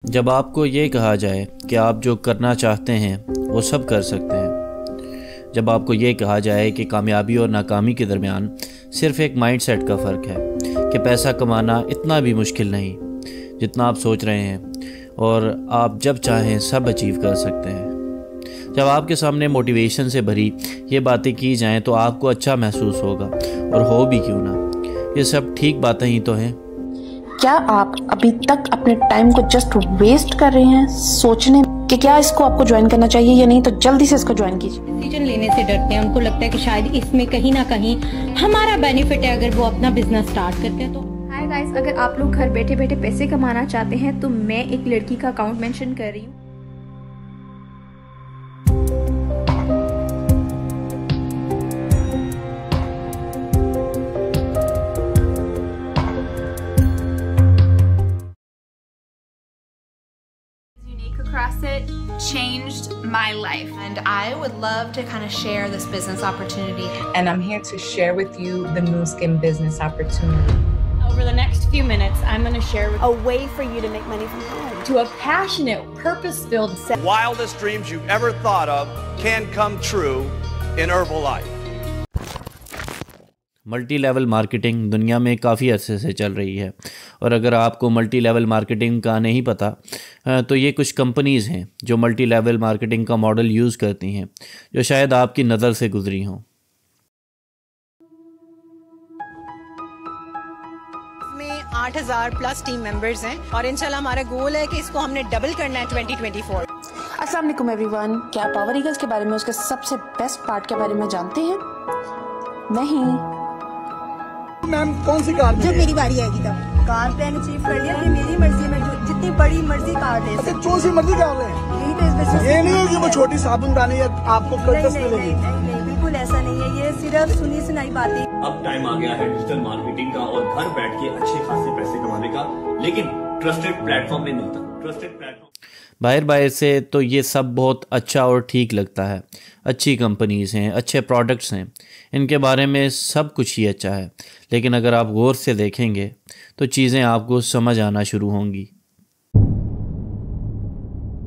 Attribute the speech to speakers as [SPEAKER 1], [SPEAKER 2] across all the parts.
[SPEAKER 1] जब आपको ये कहा जाए कि आप जो करना चाहते हैं वो सब कर सकते हैं, जब आपको ये कहा जाए कि कामयाबी और नाकामी के दरमियान सिर्फ़ एक माइंडसेट का फ़र्क है कि पैसा कमाना इतना भी मुश्किल नहीं जितना आप सोच रहे हैं और आप जब चाहें सब अचीव कर सकते हैं, जब आपके सामने मोटिवेशन से भरी ये बातें की जाएं तो आपको अच्छा महसूस होगा, और हो भी क्यों ना, ये सब ठीक बातें ही तो हैं।
[SPEAKER 2] क्या आप अभी तक अपने टाइम को जस्ट वेस्ट कर रहे हैं सोचने कि क्या इसको आपको ज्वाइन करना चाहिए या नहीं, तो जल्दी से इसको ज्वाइन कीजिए।
[SPEAKER 3] डिसीजन लेने से डरते हैं, उनको लगता है कि शायद इसमें कहीं ना कहीं हमारा बेनिफिट है अगर वो अपना बिजनेस स्टार्ट करते हैं। तो
[SPEAKER 4] हाय गाइस, अगर आप लोग घर बैठे बैठे पैसे कमाना चाहते हैं तो मैं एक लड़की का अकाउंट मेंशन कर रही हूँ।
[SPEAKER 5] CrossFit changed my life, and I would love to kind of share this business opportunity.
[SPEAKER 6] And I'm here to share with you the Nu Skin business opportunity.
[SPEAKER 3] over the next few minutes, I'm going to share
[SPEAKER 2] A way for you to make money from home.
[SPEAKER 3] to a passionate, purpose-filled set.
[SPEAKER 7] Wildest dreams you've ever thought of can come true in Herbalife.
[SPEAKER 1] Multi level marketing दुनिया में काफ़ी अरसे से चल रही है, और अगर आपको मल्टी लेवल मार्केटिंग का नहीं पता तो ये कुछ कंपनीज़ हैं जो मल्टी लेवल मार्केटिंग का मॉडल यूज़ करती हैं, जो शायद आपकी नज़र से गुजरी हों।
[SPEAKER 8] में 8000 प्लस टीम मेंबर्स हैं और इंशाल्लाह हमारा गोल है कि इसको हमने डबल करना है 2024।
[SPEAKER 2] अस्सलाम वालेकुम एवरीवन, क्या पावर ईगल्स के बारे में, उसके सबसे बेस्ट पार्ट के बारे में जानते हैं? नहीं।
[SPEAKER 9] मैम कौन सी कार?
[SPEAKER 10] जब मेरी बारी आएगी तब कार प्लान अचीव कर लिया कि मेरी मर्जी में जो जितनी बड़ी मर्जी कार ले सकती।
[SPEAKER 9] जो सी मर्जी कार ले,
[SPEAKER 10] यही तो इस बिजनेस
[SPEAKER 9] ये नहीं है कि वो छोटी साबुनदानी है आपको कटस मिलेगी।
[SPEAKER 10] नहीं, बिल्कुल ऐसा नहीं है, ये सिर्फ सुनी सुनाई बातें।
[SPEAKER 11] अब टाइम आ गया है डिजिटल मार्केटिंग का और घर बैठ के अच्छे खासे पैसे कमाने का, लेकिन ट्रस्टेड प्लेटफॉर्म में मिलता। ट्रस्टेड प्लेटफॉर्म
[SPEAKER 1] बाहर से तो ये सब बहुत अच्छा और ठीक लगता है, अच्छी कंपनीज़ हैं, अच्छे प्रोडक्ट्स हैं, इनके बारे में सब कुछ ही अच्छा है, लेकिन अगर आप गौर से देखेंगे तो चीज़ें आपको समझ आना शुरू होंगी।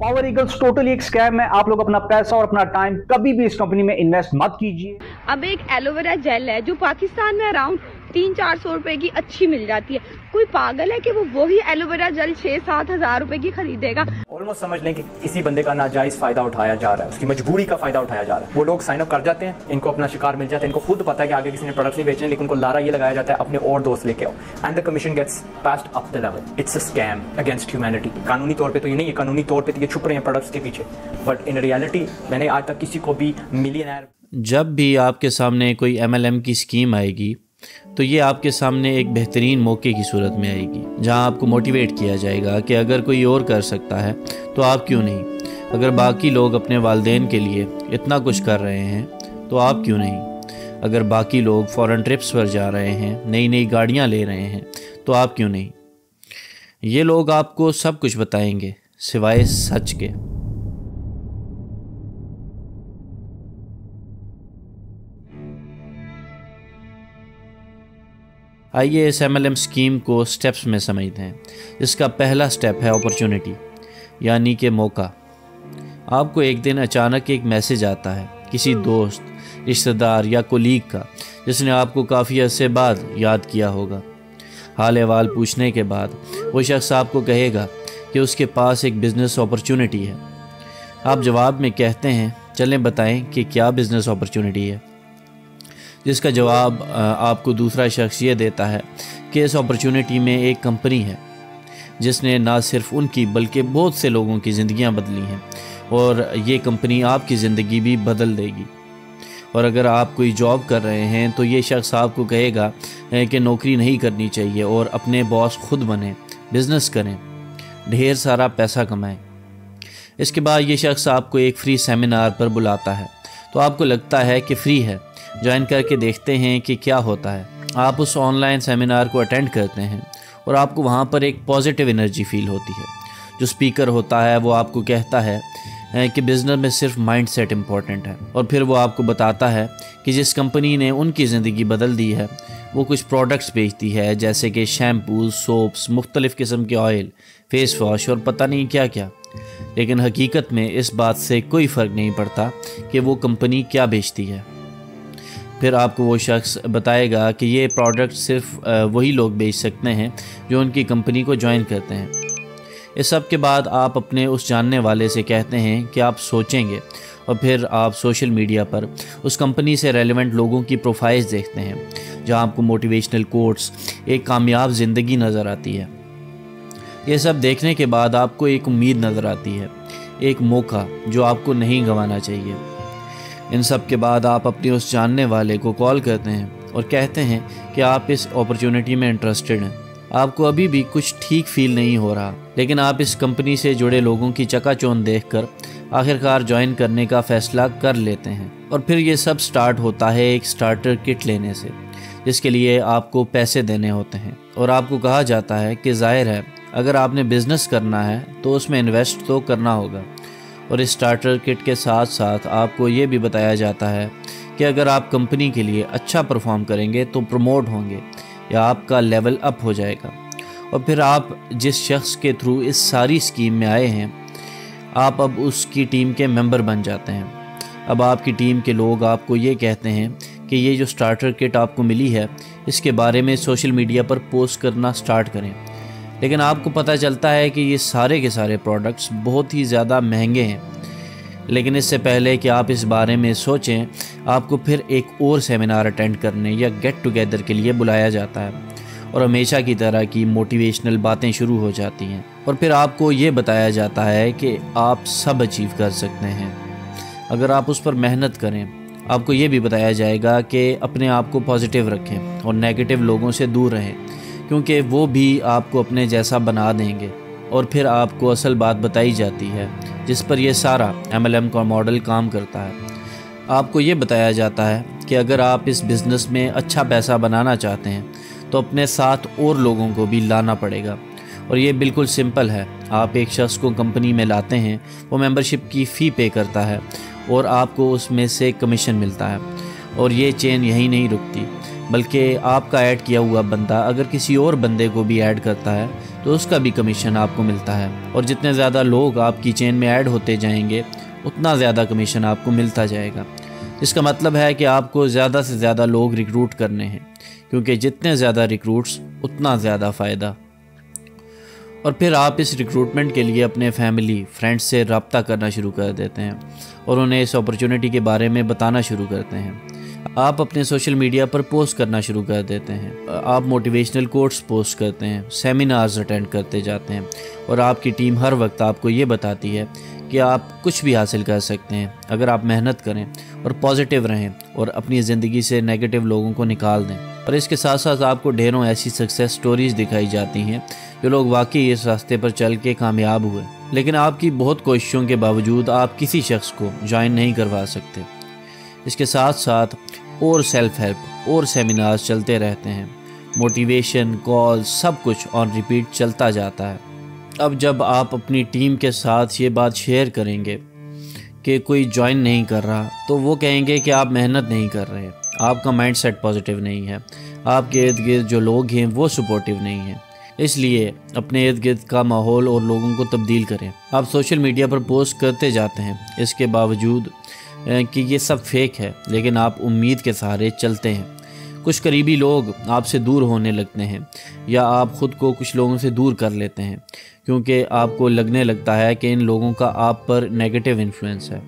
[SPEAKER 9] पावर ईगल्स टोटली एक स्कैम है। आप लोग अपना पैसा और अपना टाइम कभी भी इस कंपनी में इन्वेस्ट मत कीजिए।
[SPEAKER 3] अब एक एलोवेरा जेल है जो पाकिस्तान में अराउंड 300-400 रुपए की अच्छी मिल जाती है। कोई पागल है कि वो वही एलोवेरा जेल 6-7 हज़ार रुपए की खरीदेगा।
[SPEAKER 12] ऑलमोस्ट समझ लें कि किसी बंदे का नाजायज फायदा उठाया जा रहा है, उसकी मजबूरी का फायदा उठाया जा रहा है। वो लोग साइन अप कर जाते हैं, इनको अपना शिकार मिल जाता है, इनको खुद पता है कि आगे किसी ने प्रोडक्ट नहीं बेचने, लेकिन उनको लारा ये लगाया जाता है अपने और दोस्त लेके आओ, and the commission gets passed up the level. It's a scam against humanity. कानूनी तौर पे तो ये नहीं है, कानूनी तौर पे तो ये छुप रहे हैं प्रोडक्ट्स के पीछे, बट इन रियलिटी मैंने आज तक किसी को भी मिलियनर।
[SPEAKER 1] जब भी आपके सामने कोई MLM की स्कीम आएगी तो ये आपके सामने एक बेहतरीन मौके की सूरत में आएगी, जहां आपको मोटिवेट किया जाएगा कि अगर कोई और कर सकता है तो आप क्यों नहीं, अगर बाकी लोग अपने वालिदैन के लिए इतना कुछ कर रहे हैं तो आप क्यों नहीं, अगर बाकी लोग फ़ॉरेन ट्रिप्स पर जा रहे हैं, नई नई गाड़ियां ले रहे हैं तो आप क्यों नहीं। ये लोग आपको सब कुछ बताएंगे सिवाय सच के। आइए इस MLM स्कीम को स्टेप्स में समझते हैं, जिसका पहला स्टेप है अपॉर्चुनिटी, यानी कि मौका। आपको एक दिन अचानक एक मैसेज आता है किसी दोस्त, रिश्तेदार या कोलीग का, जिसने आपको काफ़ी अरसे बाद याद किया होगा। हाल अहवाल पूछने के बाद वो शख्स आपको कहेगा कि उसके पास एक बिज़नेस अपॉर्चुनिटी है। आप जवाब में कहते हैं चलें बताएं कि क्या बिज़नेस अपॉर्चुनिटी है, जिसका जवाब आपको दूसरा शख्स ये देता है कि इस अपॉर्चुनिटी में एक कंपनी है जिसने ना सिर्फ उनकी बल्कि बहुत से लोगों की ज़िंदगियां बदली हैं, और ये कंपनी आपकी ज़िंदगी भी बदल देगी। और अगर आप कोई जॉब कर रहे हैं तो ये शख्स आपको कहेगा कि नौकरी नहीं करनी चाहिए और अपने बॉस खुद बने, बिज़नेस करें, ढेर सारा पैसा कमाएं। इसके बाद ये शख्स आपको एक फ्री सेमिनार पर बुलाता है, तो आपको लगता है कि फ्री है, ज्वाइन करके देखते हैं कि क्या होता है। आप उस ऑनलाइन सेमिनार को अटेंड करते हैं और आपको वहाँ पर एक पॉजिटिव एनर्जी फील होती है। जो स्पीकर होता है वो आपको कहता है कि बिज़नेस में सिर्फ माइंडसेट इम्पॉर्टेंट है, और फिर वो आपको बताता है कि जिस कंपनी ने उनकी ज़िंदगी बदल दी है वो कुछ प्रोडक्ट्स बेचती है, जैसे कि शैम्पूज़, सोप्स, मुख्तलिफ़ किस्म के ऑयल, फेस वॉश और पता नहीं क्या क्या। लेकिन हकीकत में इस बात से कोई फ़र्क नहीं पड़ता कि वो कंपनी क्या बेचती है। फिर आपको वो शख्स बताएगा कि ये प्रोडक्ट सिर्फ वही लोग बेच सकते हैं जो उनकी कंपनी को ज्वाइन करते हैं। इस सब के बाद आप अपने उस जानने वाले से कहते हैं कि आप सोचेंगे, और फिर आप सोशल मीडिया पर उस कंपनी से रेलेवेंट लोगों की प्रोफाइल्स देखते हैं जहां आपको मोटिवेशनल कोट्स, एक कामयाब ज़िंदगी नज़र आती है। ये सब देखने के बाद आपको एक उम्मीद नज़र आती है, एक मौका जो आपको नहीं गंवाना चाहिए। इन सब के बाद आप अपने उस जानने वाले को कॉल करते हैं और कहते हैं कि आप इस अपॉर्चुनिटी में इंटरेस्टेड हैं। आपको अभी भी कुछ ठीक फील नहीं हो रहा, लेकिन आप इस कंपनी से जुड़े लोगों की चकाचौंध देखकर आखिरकार ज्वाइन करने का फ़ैसला कर लेते हैं। और फिर ये सब स्टार्ट होता है एक स्टार्टर किट लेने से, जिसके लिए आपको पैसे देने होते हैं और आपको कहा जाता है कि ज़ाहिर है अगर आपने बिज़नेस करना है तो उसमें इन्वेस्ट तो करना होगा। और इस स्टार्टर किट के साथ साथ आपको ये भी बताया जाता है कि अगर आप कंपनी के लिए अच्छा परफॉर्म करेंगे तो प्रमोट होंगे या आपका लेवल अप हो जाएगा। और फिर आप जिस शख्स के थ्रू इस सारी स्कीम में आए हैं, आप अब उसकी टीम के मेंबर बन जाते हैं। अब आपकी टीम के लोग आपको ये कहते हैं कि ये जो स्टार्टर किट आपको मिली है इसके बारे में सोशल मीडिया पर पोस्ट करना स्टार्ट करें। लेकिन आपको पता चलता है कि ये सारे के सारे प्रोडक्ट्स बहुत ही ज़्यादा महंगे हैं। लेकिन इससे पहले कि आप इस बारे में सोचें, आपको फिर एक और सेमिनार अटेंड करने या गेट टुगेदर के लिए बुलाया जाता है और हमेशा की तरह की मोटिवेशनल बातें शुरू हो जाती हैं। और फिर आपको ये बताया जाता है कि आप सब अचीव कर सकते हैं अगर आप उस पर मेहनत करें। आपको ये भी बताया जाएगा कि अपने आप को पॉजिटिव रखें और नेगेटिव लोगों से दूर रहें, क्योंकि वो भी आपको अपने जैसा बना देंगे। और फिर आपको असल बात बताई जाती है जिस पर यह सारा MLM का मॉडल काम करता है। आपको ये बताया जाता है कि अगर आप इस बिज़नेस में अच्छा पैसा बनाना चाहते हैं तो अपने साथ और लोगों को भी लाना पड़ेगा। और ये बिल्कुल सिंपल है। आप एक शख्स को कंपनी में लाते हैं, वो मेंबरशिप की फ़ी पे करता है और आपको उसमें से कमीशन मिलता है। और ये चेन यहीं नहीं रुकती, बल्कि आपका ऐड किया हुआ बंदा अगर किसी और बंदे को भी ऐड करता है तो उसका भी कमीशन आपको मिलता है। और जितने ज़्यादा लोग आपकी चेन में ऐड होते जाएंगे उतना ज़्यादा कमीशन आपको मिलता जाएगा। इसका मतलब है कि आपको ज़्यादा से ज़्यादा लोग रिक्रूट करने हैं, क्योंकि जितने ज़्यादा रिक्रूट्स उतना ज़्यादा फ़ायदा। और फिर आप इस रिक्रूटमेंट के लिए अपने फैमिली फ्रेंड्स से रब्ता करना शुरू कर देते हैं और उन्हें इस अपॉर्चुनिटी के बारे में बताना शुरू करते हैं। आप अपने सोशल मीडिया पर पोस्ट करना शुरू कर देते हैं, आप मोटिवेशनल कोट्स पोस्ट करते हैं, सेमिनार्स अटेंड करते जाते हैं और आपकी टीम हर वक्त आपको ये बताती है कि आप कुछ भी हासिल कर सकते हैं अगर आप मेहनत करें और पॉजिटिव रहें और अपनी ज़िंदगी से नेगेटिव लोगों को निकाल दें। और इसके साथ साथ आपको ढेरों ऐसी सक्सेस स्टोरीज़ दिखाई जाती हैं जो लोग वाकई इस रास्ते पर चल के कामयाब हुए। लेकिन आपकी बहुत कोशिशों के बावजूद आप किसी शख्स को ज्वाइन नहीं करवा सकते। इसके साथ साथ और सेल्फ हेल्प और सेमिनार्स चलते रहते हैं, मोटिवेशन कॉल, सब कुछ ऑन रिपीट चलता जाता है। अब जब आप अपनी टीम के साथ ये बात शेयर करेंगे कि कोई ज्वाइन नहीं कर रहा, तो वो कहेंगे कि आप मेहनत नहीं कर रहे, आपका माइंडसेट पॉजिटिव नहीं है, आपके इर्द गिर्द जो लोग हैं वो सपोर्टिव नहीं हैं। इसलिए अपने इर्द गिर्द का माहौल और लोगों को तब्दील करें। आप सोशल मीडिया पर पोस्ट करते जाते हैं, इसके बावजूद कि ये सब फेक है, लेकिन आप उम्मीद के सहारे चलते हैं। कुछ करीबी लोग आपसे दूर होने लगते हैं या आप ख़ुद को कुछ लोगों से दूर कर लेते हैं, क्योंकि आपको लगने लगता है कि इन लोगों का आप पर नेगेटिव इन्फ्लुएंस है।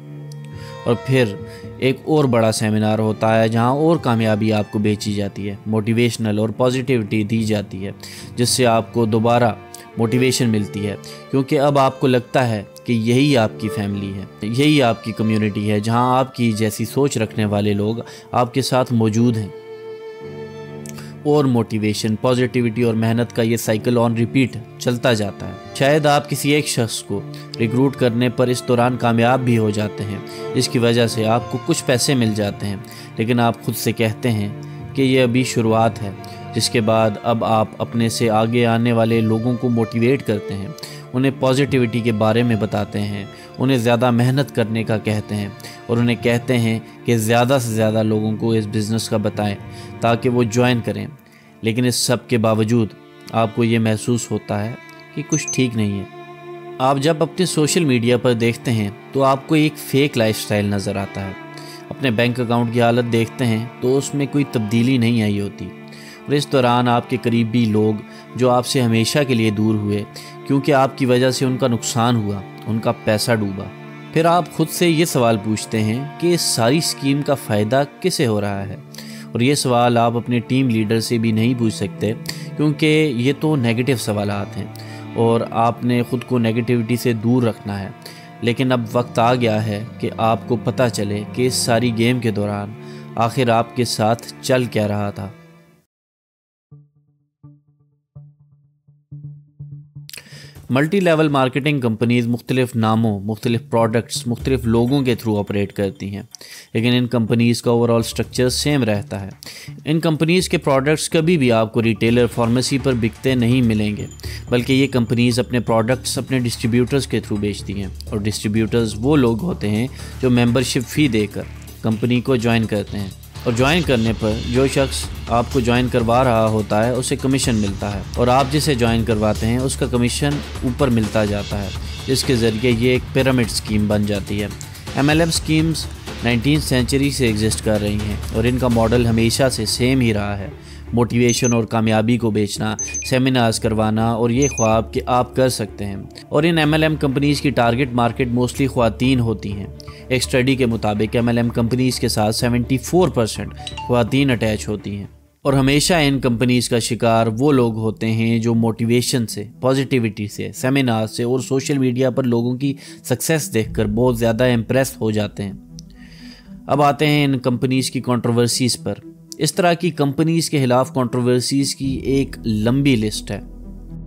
[SPEAKER 1] और फिर एक और बड़ा सेमिनार होता है जहां और कामयाबी आपको बेची जाती है, मोटिवेशनल और पॉजिटिविटी दी जाती है, जिससे आपको दोबारा मोटिवेशन मिलती है, क्योंकि अब आपको लगता है कि यही आपकी फैमिली है, यही आपकी कम्युनिटी है जहां आपकी जैसी सोच रखने वाले लोग आपके साथ मौजूद हैं। और मोटिवेशन, पॉजिटिविटी और मेहनत का ये साइकिल ऑन रिपीट चलता जाता है। शायद आप किसी एक शख्स को रिक्रूट करने पर इस दौरान कामयाब भी हो जाते हैं, जिसकी वजह से आपको कुछ पैसे मिल जाते हैं, लेकिन आप खुद से कहते हैं कि ये अभी शुरुआत है। जिसके बाद अब आप अपने से आगे आने वाले लोगों को मोटिवेट करते हैं, उन्हें पॉजिटिविटी के बारे में बताते हैं, उन्हें ज़्यादा मेहनत करने का कहते हैं और उन्हें कहते हैं कि ज़्यादा से ज़्यादा लोगों को इस बिज़नेस का बताएं ताकि वो ज्वाइन करें। लेकिन इस सब के बावजूद आपको ये महसूस होता है कि कुछ ठीक नहीं है। आप जब अपने सोशल मीडिया पर देखते हैं तो आपको एक फ़ेक लाइफस्टाइल नज़र आता है। अपने बैंक अकाउंट की हालत देखते हैं तो उसमें कोई तब्दीली नहीं आई होती, और इस दौरान आपके करीबी लोग जो आपसे हमेशा के लिए दूर हुए क्योंकि आपकी वजह से उनका नुकसान हुआ, उनका पैसा डूबा। फिर आप खुद से ये सवाल पूछते हैं कि इस सारी स्कीम का फ़ायदा किसे हो रहा है, और ये सवाल आप अपने टीम लीडर से भी नहीं पूछ सकते क्योंकि ये तो नेगेटिव सवालात हैं और आपने ख़ुद को नेगेटिविटी से दूर रखना है। लेकिन अब वक्त आ गया है कि आपको पता चले कि इस सारी गेम के दौरान आखिर आपके साथ चल क्या रहा था। मल्टी लेवल मार्केटिंग कंपनीज़ मुख्तलिफ नामों, मुख्तलिफ प्रोडक्ट्स, मुख्तलिफ लोगों के थ्रू ऑपरेट करती हैं, लेकिन इन कंपनीज़ का ओवरऑल स्ट्रक्चर सेम रहता है। इन कंपनीज़ के प्रोडक्ट्स कभी भी आपको रिटेलर फार्मेसी पर बिकते नहीं मिलेंगे, बल्कि ये कंपनीज़ अपने प्रोडक्ट्स अपने डिस्ट्रीब्यूटर्स के थ्रू बेचती हैं, और डिस्ट्रीब्यूटर्स वो लोग होते हैं जो मेंबरशिप फ़ी देकर कंपनी को ज्वाइन करते हैं, और ज्वाइन करने पर जो शख्स आपको ज्वाइन करवा रहा होता है उसे कमीशन मिलता है, और आप जिसे ज्वाइन करवाते हैं उसका कमीशन ऊपर मिलता जाता है, जिसके ज़रिए ये एक पिरामिड स्कीम बन जाती है। MLM स्कीम्स 19वीं सेंचुरी से एग्जिस्ट कर रही हैं और इनका मॉडल हमेशा से सेम ही रहा है। मोटिवेशन और कामयाबी को बेचना, सेमिनार्स करवाना और ये ख्वाब कि आप कर सकते हैं। और इन MLM कंपनीज़ की टारगेट मार्केट मोस्टली ख़वातीन होती हैं। एक स्टडी के मुताबिक MLM कंपनीज़ के साथ 74% ख़वातीन अटैच होती हैं, और हमेशा इन कंपनीज़ का शिकार वो लोग होते हैं जो मोटिवेशन से, पॉजिटिविटी से, सेमिनार से और सोशल मीडिया पर लोगों की सक्सेस देखकर बहुत ज़्यादा इम्प्रेस हो जाते हैं। अब आते हैं इन कंपनीज़ की कंट्रोवर्सीज़ पर। इस तरह की कंपनीज़ के खिलाफ कंट्रोवर्सीज़ की एक लंबी लिस्ट है।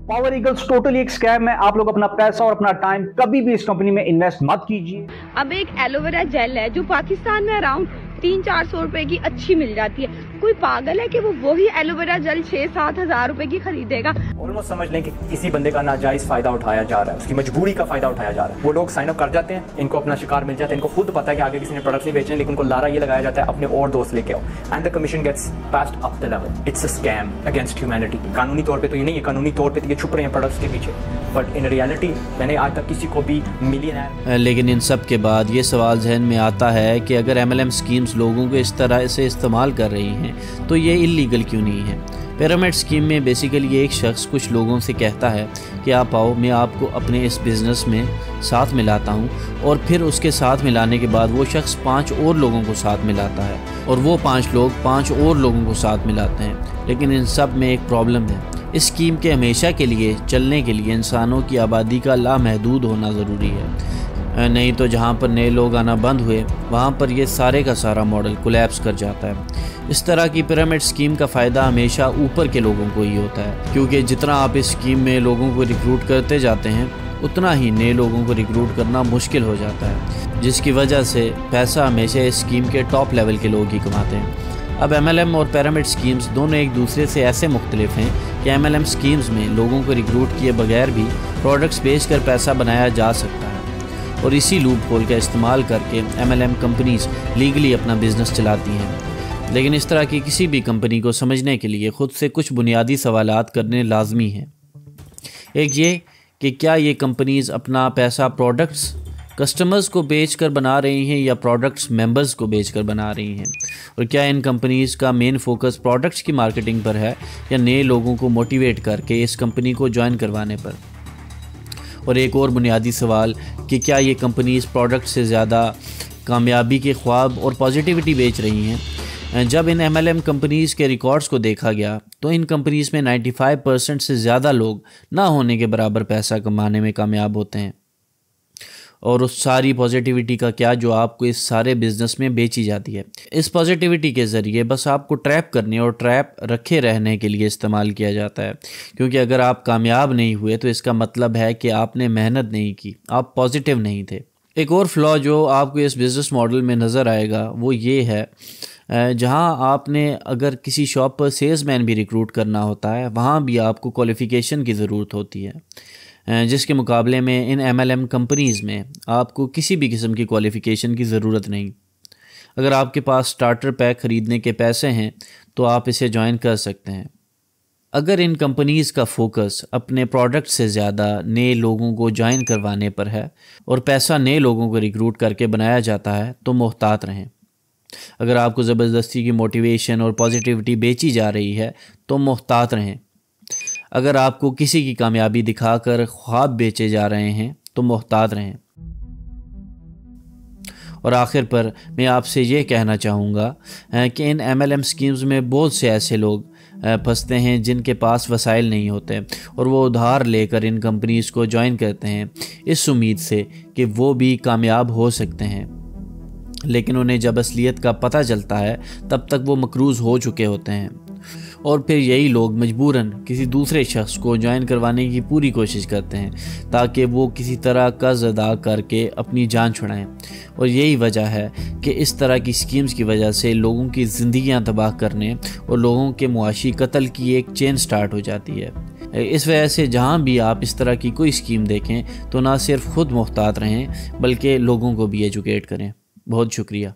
[SPEAKER 9] पावर ईगल्स टोटली एक स्कैम है। आप लोग अपना पैसा और अपना टाइम कभी भी इस कंपनी में इन्वेस्ट मत कीजिए।
[SPEAKER 3] अब एक एलोवेरा जेल है जो पाकिस्तान में अराउंड 300-400 रुपए की अच्छी मिल जाती है। कोई पागल है कि वो वही एलोवेरा जेल 6-7 हज़ार रुपए की खरीदेगा।
[SPEAKER 12] ऑलमोस्ट समझ लें कि किसी बंदे का नाजायज फायदा उठाया जा रहा है, उसकी मजबूरी का फायदा उठाया जा रहा है। वो लोग साइन अप कर जाते हैं, इनको अपना शिकार मिल जाता है, इनको खुद पता है कि आगे किसी ने प्रोडक्ट नहीं बेचने, लेकिन उनको लारा ये लगाया जाता है अपने और दोस्त लेके आओ, and the commission gets passed up the level. It's a scam against humanity. कानूनी तौर पे तो ये नहीं है, कानूनी तौर पे तो ये छुप रहे हैं प्रोडक्ट्स के पीछे, बट इन रियलिटी मैंने आज तक किसी को भी मिलियनर।
[SPEAKER 1] लेकिन इन सब के बाद ये सवाल जहन में आता है कि अगर MLM स्कीम्स लोगों को इस तरह से इस्तेमाल कर रही हैं तो ये इलीगल क्यों नहीं है। पिरामिड स्कीम में बेसिकली एक शख्स कुछ लोगों से कहता है कि आप आओ, मैं आपको अपने इस बिज़नेस में साथ मिलाता हूँ, और फिर उसके साथ मिलाने के बाद वो शख्स 5 और लोगों को साथ मिलाता है, और वो 5 लोग 5 और लोगों को साथ मिलाते हैं। लेकिन इन सब में एक प्रॉब्लम है। इस स्कीम के हमेशा के लिए चलने के लिए इंसानों की आबादी का लामहदूद होना ज़रूरी है, नहीं तो जहाँ पर नए लोग आना बंद हुए वहाँ पर ये सारे का सारा मॉडल कोलैप्स कर जाता है। इस तरह की पिरामिड स्कीम का फ़ायदा हमेशा ऊपर के लोगों को ही होता है, क्योंकि जितना आप इस स्कीम में लोगों को रिक्रूट करते जाते हैं उतना ही नए लोगों को रिक्रूट करना मुश्किल हो जाता है, जिसकी वजह से पैसा हमेशा इस स्कीम के टॉप लेवल के लोग ही कमाते हैं। अब MLM और पिरामिड स्कीम्स दोनों एक दूसरे से ऐसे मुख्तलिफ हैं कि MLM स्कीम्स में लोगों को रिक्रूट किए बगैर भी प्रोडक्ट्स बेचकर पैसा बनाया जा सकता है, और इसी लूप होल का इस्तेमाल करके MLM कंपनीज़ लीगली अपना बिज़नेस चलाती हैं। लेकिन इस तरह की किसी भी कंपनी को समझने के लिए ख़ुद से कुछ बुनियादी सवालात करने लाजमी हैं। एक ये कि क्या ये कंपनीज़ अपना पैसा प्रोडक्ट्स कस्टमर्स को बेचकर बना रही हैं या प्रोडक्ट्स मेंबर्स को बेचकर बना रही हैं, और क्या इन कंपनीज़ का मेन फोकस प्रोडक्ट्स की मार्केटिंग पर है या नए लोगों को मोटिवेट करके इस कंपनी को ज्वाइन करवाने पर। और एक और बुनियादी सवाल कि क्या ये कंपनीज़ प्रोडक्ट से ज़्यादा कामयाबी के ख्वाब और पॉजिटिविटी बेच रही हैं। जब इन MLM कंपनीज़ के रिकॉर्ड्स को देखा गया तो इन कंपनीज़ में 95% से ज़्यादा लोग ना होने के बराबर पैसा कमाने में कामयाब होते हैं, और उस सारी पॉजिटिविटी का क्या जो आपको इस सारे बिज़नेस में बेची जाती है। इस पॉजिटिविटी के ज़रिए बस आपको ट्रैप करने और ट्रैप रखे रहने के लिए इस्तेमाल किया जाता है, क्योंकि अगर आप कामयाब नहीं हुए तो इसका मतलब है कि आपने मेहनत नहीं की, आप पॉजिटिव नहीं थे। एक और फ्लॉ जो आपको इस बिज़नेस मॉडल में नज़र आएगा वो ये है, जहां आपने अगर किसी शॉप पर सेल्समैन भी रिक्रूट करना होता है वहां भी आपको क्वालिफ़िकेशन की ज़रूरत होती है, जिसके मुकाबले में इन MLM कंपनीज़ में आपको किसी भी किस्म की क्वालिफ़िकेशन की ज़रूरत नहीं। अगर आपके पास स्टार्टर पैक ख़रीदने के पैसे हैं तो आप इसे ज्वाइन कर सकते हैं। अगर इन कंपनीज़ का फोकस अपने प्रोडक्ट से ज़्यादा नए लोगों को ज्वाइन करवाने पर है और पैसा नए लोगों को रिक्रूट करके बनाया जाता है तो मोहतात रहें। अगर आपको ज़बरदस्ती की मोटिवेशन और पॉजिटिविटी बेची जा रही है तो मोहतात रहें। अगर आपको किसी की कामयाबी दिखाकर ख्वाब बेचे जा रहे हैं तो मोहतात रहें। और आखिर पर मैं आपसे ये कहना चाहूँगा कि इन MLM स्कीम्स में बहुत से ऐसे लोग फंसते हैं जिनके पास वसाइल नहीं होते और वो उधार लेकर इन कंपनीज़ को ज्वाइन करते हैं इस उम्मीद से कि वो भी कामयाब हो सकते हैं, लेकिन उन्हें जब असलियत का पता चलता है तब तक वो मकरूज़ हो चुके होते हैं और फिर यही लोग मजबूरन किसी दूसरे शख्स को ज्वाइन करवाने की पूरी कोशिश करते हैं ताकि वो किसी तरह कर्ज अदा करके अपनी जान छुड़ाएं। और यही वजह है कि इस तरह की स्कीम्स की वजह से लोगों की ज़िंदगियां तबाह करने और लोगों के मुआशी कत्ल की एक चेन स्टार्ट हो जाती है। इस वजह से जहाँ भी आप इस तरह की कोई स्कीम देखें तो ना सिर्फ खुद मुहतात रहें बल्कि लोगों को भी एजुकेट करें। बहुत शुक्रिया।